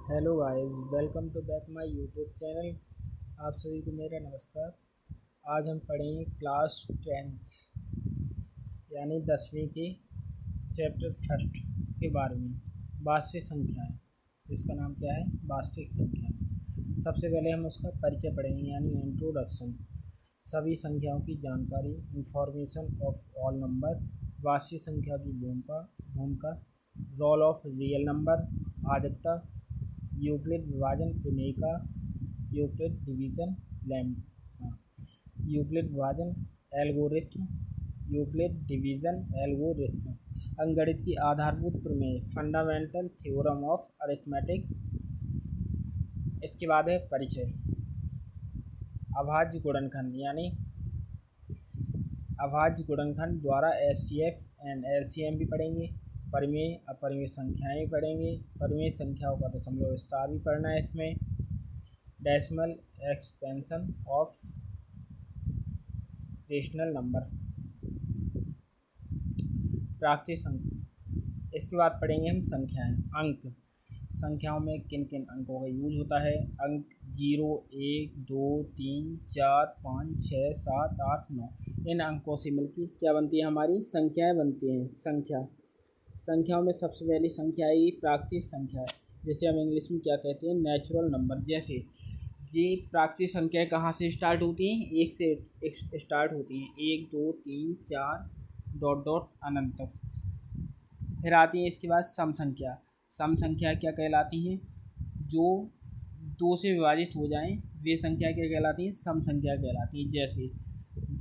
Hello guys, welcome to back my YouTube channel. आप सभी को मेरा नमस्कार। आज हम पढ़ेंगे क्लास 10th यानी 10वीं के चैप्टर फर्स्ट के बारे में, वास्तविक संख्याएं। इसका नाम क्या है? वास्तविक संख्याएं। सबसे पहले हम उसका परिचय पढ़ेंगे यानी इंट्रोडक्शन। सभी संख्याओं की जानकारी, इंफॉर्मेशन ऑफ ऑल नंबर, वास्तविक संख्या की भूमिका, रोल ऑफ रियल नंबर, भाजकता, यूक्लिड विभाजन प्रमेय, यूक्लिड डिवीजन लैम्बडा, यूक्लिड विभाजन एल्गोरिथ्म, यूक्लिड डिवीजन एल्गोरिथ्म, अंकगणित की आधारभूत प्रमेय, फंडामेंटल थ्योरम ऑफ अरिथमेटिक। इसके बाद है परिचय। अभाज्य गुणनखंड यानी अभाज्य गुणनखंड द्वारा एचसीएफ एंड एलसीएम भी पढ़ेंगे। परिमेय अपरिमेय संख्याएं भी पढ़ेंगे। परिमेय संख्याओं का दशमलव विस्तार भी पढ़ना है इसमें। Decimal expansion of rational number, प्राकृतिक संख्या। इसके बाद पढ़ेंगे हम संख्याएं। अंक, संख्याओं में किन किन अंकों का यूज होता है। अंक 0, 1, 2, 3, 4, 5, 6, 7, 8, 9। इन अंकों से मिलकर क्या बनती है? हमारी संख्याएं बनती हैं। संख्याओं में सबसे पहली संख्या है प्राकृतिक संख्या, जिसे हम इंग्लिश में क्या कहते हैं? Natural number. जैसे जी प्राकृतिक संख्याएं कहाँ से स्टार्ट होती हैं? एक से स्टार्ट होती हैं। 1, 2, 3, 4 डॉट डॉट अनंत तक। फिर आती है इसके बाद सम संख्या। सम संख्या क्या कहलाती हैं? जो 2 से विभाजित हो जाएं वे संख्या क्या कहलाती हैं? सम संख्या कहलाती हैं। जैसे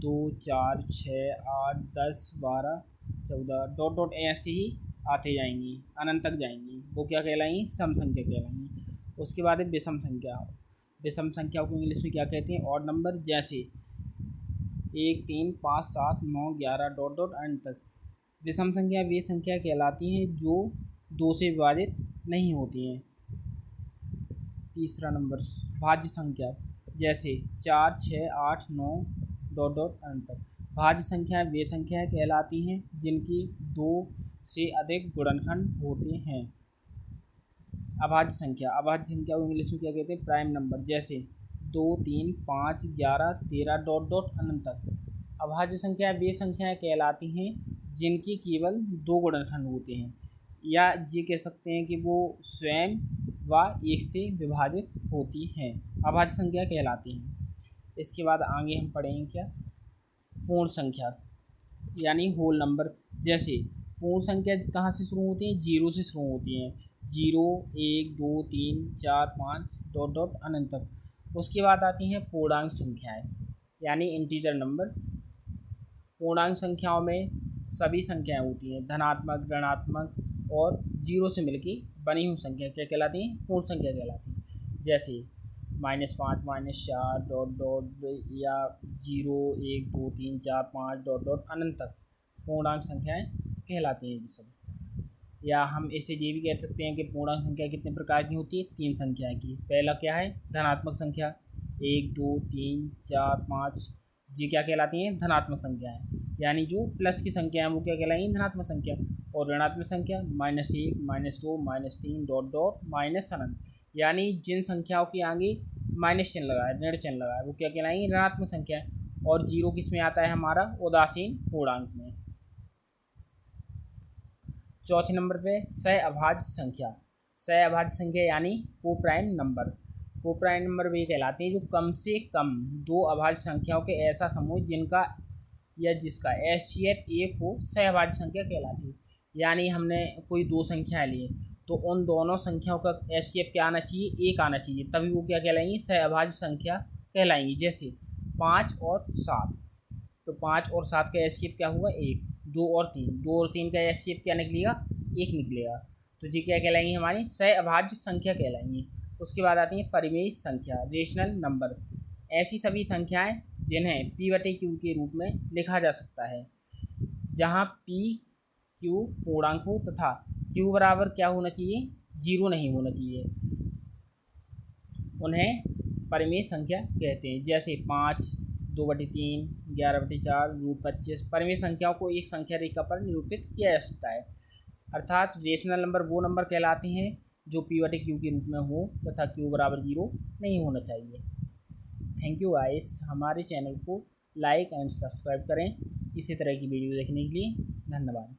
2, 4, 6, 8, 10, 12, 14 डॉट डॉट ऐसे ही आते जाएंगी, अनंत तक जाएंगी। वो क्या कहलाएंगी? सम संख्या कहलाएंगी। उसके बाद है विषम संख्या। विषम संख्या को इंग्लिश में क्या कहते हैं? Odd number. जैसे 1, 3, 5, 7, 9, 11 डॉट डॉट अनंत तक। विषम संख्या वे संख्या कहलाती हैं जो 2 से विभाजित नहीं होती हैं। तीसरा नंबर भाज्य संख्या। जैसे 4, 6, 8, 9 डॉट डॉट अनंत तक। भाज्य संख्याएं वे संख्याएं कहलाती हैं जिनकी 2 से अधिक गुणनखंड होते हैं। अभाज्य संख्या। अभाज्य संख्या को इंग्लिश में क्या कहते हैं? Prime number. जैसे 2, 3, 5, 11, 13 डॉट डॉट अनंत तक। अभाज्य संख्या वे संख्याएं कहलाती हैं जिनकी केवल 2 गुणनखंड होते हैं, या ये कह सकते हैं कि वो स्वयं व 1 से विभाजित होती हैं, अभाज्य संख्या कहलाती हैं। इसके बाद आगे हम पढ़ेंगे क्या? पूर्ण संख्या यानी होल नंबर। जैसे पूर्ण संख्या कहाँ से शुरू होती हैं? 0 से शुरू होती हैं। 0, 1, 2, 3, 4, 5 डॉट डॉट अनंत तक। उसके बाद आती हैं पूर्णांक संख्याएं यानी इंटीजर नंबर। पूर्णांक संख्याओं में सभी संख्याएं होती हैं, धनात्मक, ऋणात्मक और 0 से मिलकर बनी हुई संख्या क्या कहलाती हैं? पूर्ण संख्या कहलाती हैं। जैसे -5, -4 डॉट डॉट या 0, 1, 2, 3, 4, 5 डॉट डॉट अनंत तक पूर्णांक संख्याएं कहलाती हैं ये सब। या हम इसे ये भी कह सकते हैं कि पूर्णांक संख्या कितने प्रकार की होती है? 3 संख्या की। पहला क्या है? धनात्मक संख्या। 1, 2, 3, 4, 5 ये क्या कहलाती हैं? धनात्मक संख्याएं। यानी जो प्लस की संख्या है वो क्या कहलाएंगी? धनात्मक संख्या। और ऋणात्मक संख्या -1, -2, -3 डॉट डॉट माइनस अनंत। यानी जिन संख्याओं के आगे माइनस चिन्ह लगा है, ऋण चिन्ह लगा है, वो क्या कहलाएंगी? ऋणात्मक संख्या। और 0 किस में आता है? हमारा उदासीन पूर्णांक में। चौथे नंबर पे सहअभाज्य संख्या। सहअभाज्य संख्या यानी कोप्राइम नंबर। कोप्राइम नंबर वे कहलाते हैं जो कम से कम 2 अभाज्य संख्याओं के ऐसा समूह जिनका या जिसका एचसीएफ 1 हो, सहअभाज्य संख्या कहलाती है। यानी हमने कोई 2 संख्याएं ली तो उन दोनों संख्याओं का एचसीएफ क्या आना चाहिए? 1 आना चाहिए, तभी वो क्या कहलाएंगी? सहअभाज्य संख्या कहलाएंगी। जैसे 5 और 7, तो 5 और 7 का एचसीएफ क्या होगा? 1। 2 और 3 का एचसीएफ क्या निकलेगा? 1 निकलेगा। तो ये क्या कहलाएंगी? हमारी सहअभाज्य संख्या कहलाएंगी। उसके बाद आती है परिमेय संख्या, रेशनल नंबर। ऐसी सभी संख्याएं जिन्हें P/Q के रूप में लिखा जा सकता है, जहां P, Q पूर्णांक हो तथा Q बराबर क्या होना चाहिए? 0 नहीं होना चाहिए, उन्हें परिमेय संख्या कहते हैं। जैसे 5, 2/3, 11/4, √25। परिमेय संख्याओं को एक संख्या रेखा पर निरूपित किया जा सकता है। अर्थात रेशनल नंबर वो नंबर कहलाते हैं जो P बटे Q के रूप में हो तथा Q बराबर 0 नहीं होना चाहिए। थैंक यू गाइस, हमारे चैनल को लाइक एंड सब्सक्राइब करें इसी तरह की वीडियो देखने के लिए। धन्यवाद।